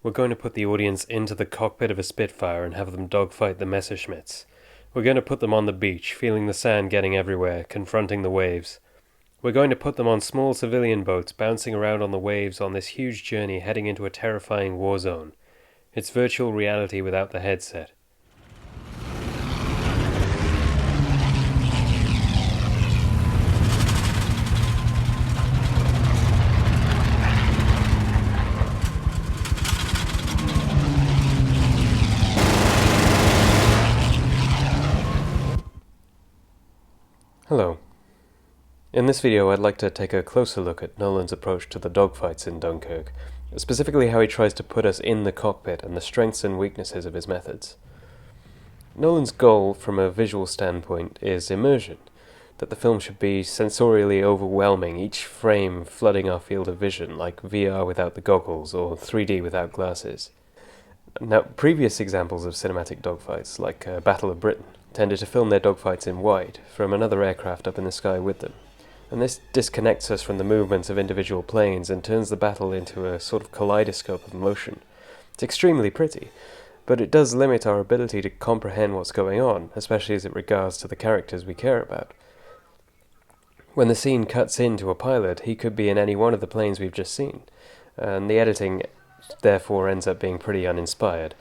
We're going to put the audience into the cockpit of a Spitfire and have them dogfight the Messerschmitts. We're going to put them on the beach, feeling the sand getting everywhere, confronting the waves. We're going to put them on small civilian boats, bouncing around on the waves on this huge journey heading into a terrifying war zone. It's virtual reality without the headset. Hello. In this video I'd like to take a closer look at Nolan's approach to the dogfights in Dunkirk, specifically how he tries to put us in the cockpit and the strengths and weaknesses of his methods. Nolan's goal from a visual standpoint is immersion, that the film should be sensorially overwhelming, each frame flooding our field of vision like VR without the goggles or 3D without glasses. Now, previous examples of cinematic dogfights, like Battle of Britain, tended to film their dogfights in wide, from another aircraft up in the sky with them. And this disconnects us from the movements of individual planes and turns the battle into a sort of kaleidoscope of motion. It's extremely pretty, but it does limit our ability to comprehend what's going on, especially as it regards to the characters we care about. When the scene cuts into a pilot, he could be in any one of the planes we've just seen, and the editing therefore ends up being pretty uninspired.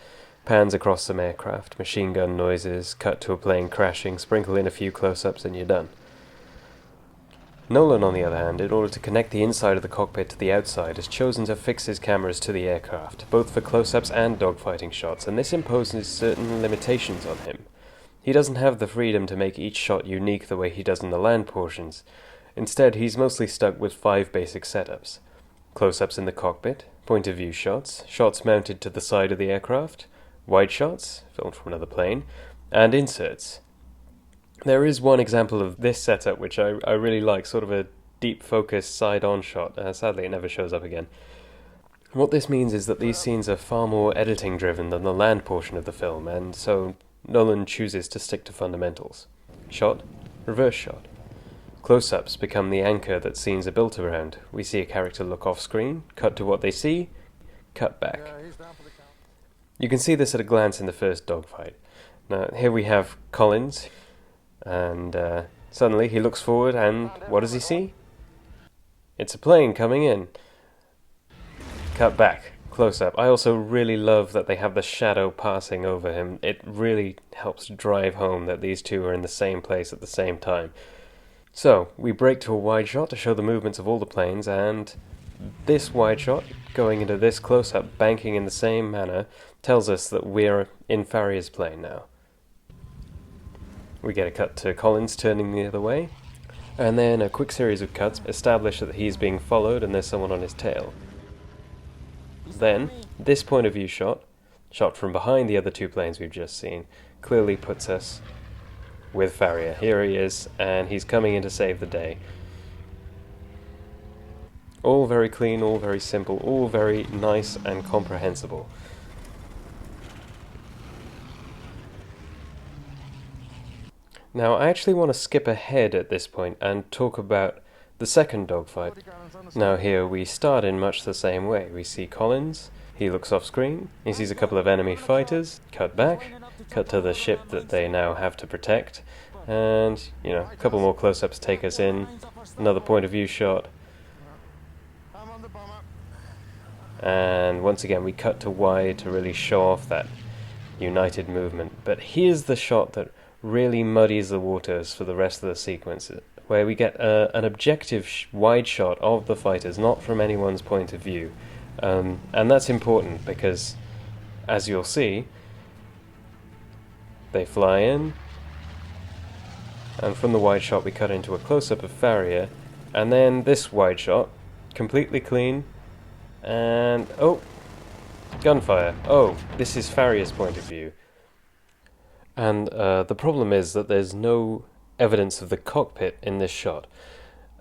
Pans across some aircraft, machine gun noises, cut to a plane crashing, sprinkle in a few close-ups and you're done. Nolan, on the other hand, in order to connect the inside of the cockpit to the outside, has chosen to fix his cameras to the aircraft, both for close-ups and dogfighting shots, and this imposes certain limitations on him. He doesn't have the freedom to make each shot unique the way he does in the land portions. Instead, he's mostly stuck with 5 basic setups. Close-ups in the cockpit, point-of-view shots, shots mounted to the side of the aircraft, wide shots, filmed from another plane, and inserts. There is one example of this setup which I really like, sort of a deep focus side-on shot. Sadly it never shows up again. What this means is that these scenes are far more editing driven than the land portion of the film, and so Nolan chooses to stick to fundamentals. Shot, reverse shot. Close-ups become the anchor that scenes are built around. We see a character look off screen, cut to what they see, cut back. You can see this at a glance in the first dogfight. Now, here we have Collins, and suddenly he looks forward, and what does he see? It's a plane coming in. Cut back, close up. I also really love that they have the shadow passing over him. It really helps drive home that these two are in the same place at the same time. So, we break to a wide shot to show the movements of all the planes, and this wide shot, going into this close-up, banking in the same manner, tells us that we're in Farrier's plane now. We get a cut to Collins turning the other way, and then a quick series of cuts establish that he's being followed and there's someone on his tail. Then, this point of view shot, shot from behind the other 2 planes we've just seen, clearly puts us with Farrier. Here he is, and he's coming in to save the day. All very clean, all very simple, all very nice and comprehensible. Now, I actually want to skip ahead at this point and talk about the second dogfight. Now here we start in much the same way. We see Collins, he looks off screen, he sees a couple of enemy fighters, cut back, cut to the ship that they now have to protect, and, a couple more close-ups take us in, another point of view shot, and once again we cut to wide to really show off that united movement. But here's the shot that really muddies the waters for the rest of the sequence, where we get an objective wide shot of the fighters, not from anyone's point of view. And that's important because, as you'll see, they fly in, and from the wide shot we cut into a close-up of Farrier, and then this wide shot, completely clean, and oh, gunfire. Oh, this is Farrier's point of view. And the problem is that there's no evidence of the cockpit in this shot.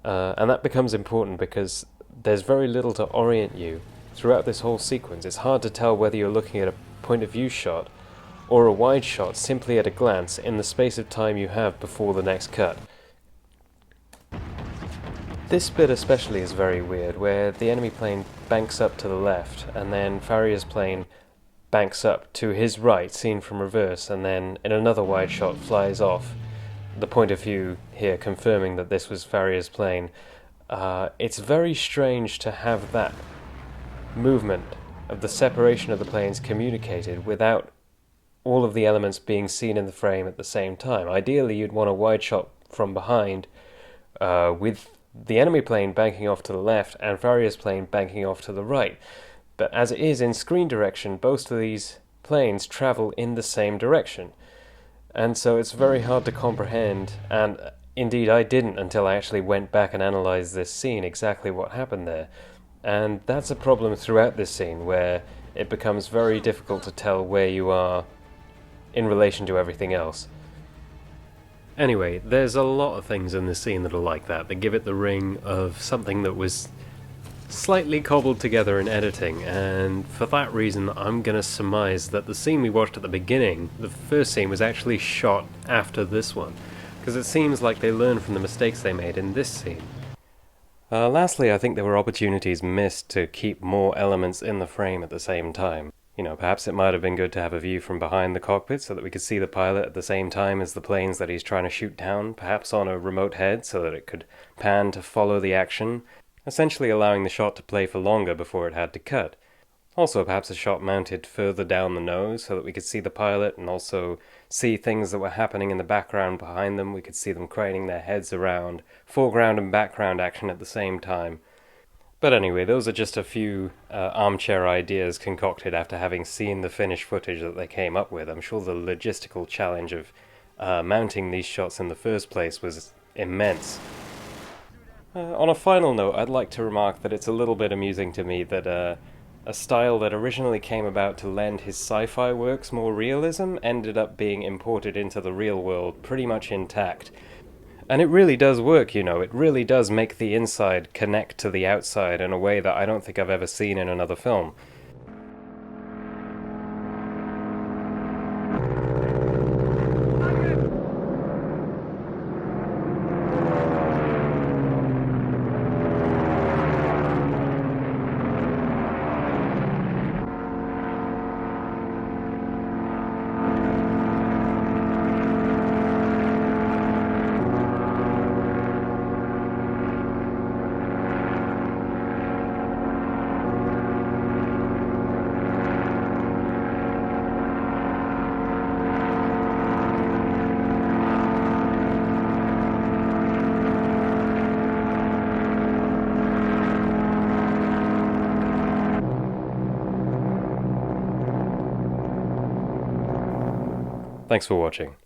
And that becomes important because there's very little to orient you throughout this whole sequence. It's hard to tell whether you're looking at a point of view shot or a wide shot simply at a glance in the space of time you have before the next cut. This bit especially is very weird, where the enemy plane banks up to the left, and then Farrier's plane banks up to his right, seen from reverse, and then in another wide shot flies off. The point of view here confirming that this was Farrier's plane. It's very strange to have that movement of the separation of the planes communicated without all of the elements being seen in the frame at the same time. Ideally, you'd want a wide shot from behind with the enemy plane banking off to the left and Farrier's plane banking off to the right. But as it is in screen direction, both of these planes travel in the same direction. And so it's very hard to comprehend, and indeed I didn't until I actually went back and analysed this scene, exactly what happened there. And that's a problem throughout this scene, where it becomes very difficult to tell where you are in relation to everything else. Anyway, there's a lot of things in this scene that are like that give it the ring of something that was slightly cobbled together in editing, and for that reason I'm going to surmise that the scene we watched at the beginning, the first scene, was actually shot after this one, because it seems like they learned from the mistakes they made in this scene. Lastly, I think there were opportunities missed to keep more elements in the frame at the same time. You know, perhaps it might have been good to have a view from behind the cockpit so that we could see the pilot at the same time as the planes that he's trying to shoot down, perhaps on a remote head so that it could pan to follow the action, essentially allowing the shot to play for longer before it had to cut. Also, perhaps a shot mounted further down the nose so that we could see the pilot and also see things that were happening in the background behind them. We could see them craning their heads around, foreground and background action at the same time. But anyway, those are just a few armchair ideas concocted after having seen the finished footage that they came up with. I'm sure the logistical challenge of mounting these shots in the first place was immense. On a final note, I'd like to remark that it's a little bit amusing to me that a style that originally came about to lend his sci-fi works more realism ended up being imported into the real world pretty much intact. And it really does work, you know, it really does make the inside connect to the outside in a way that I don't think I've ever seen in another film. Thanks for watching.